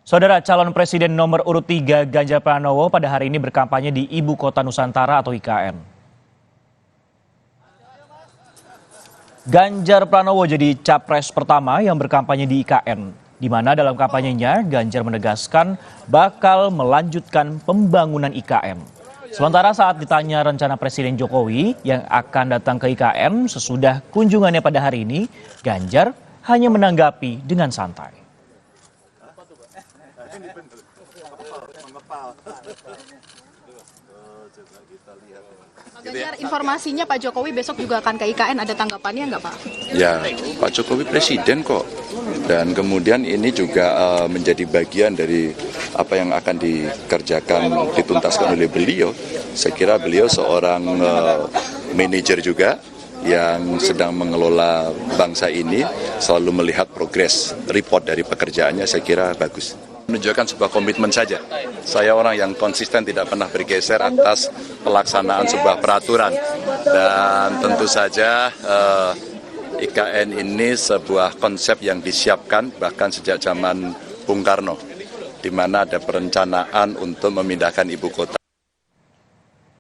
Saudara calon presiden nomor urut 3 Ganjar Pranowo pada hari ini berkampanye di Ibu Kota Nusantara atau IKN. Ganjar Pranowo jadi capres pertama yang berkampanye di IKN, di mana dalam kampanyenya Ganjar menegaskan bakal melanjutkan pembangunan IKN. Sementara saat ditanya rencana Presiden Jokowi yang akan datang ke IKN sesudah kunjungannya pada hari ini, Ganjar hanya menanggapi dengan santai. Pak Ganjar, informasinya Pak Jokowi besok juga akan ke IKN, ada tanggapannya nggak Pak? Ya, Pak Jokowi presiden kok. Dan kemudian ini juga menjadi bagian dari apa yang akan dikerjakan, dituntaskan oleh beliau. Saya kira beliau seorang manajer juga yang sedang mengelola bangsa ini, selalu melihat progres, report dari pekerjaannya, saya kira bagus. Menunjukkan sebuah komitmen saja. Saya orang yang konsisten, tidak pernah bergeser atas pelaksanaan sebuah peraturan. Dan tentu saja IKN ini sebuah konsep yang disiapkan bahkan sejak zaman Bung Karno, di mana ada perencanaan untuk memindahkan ibu kota.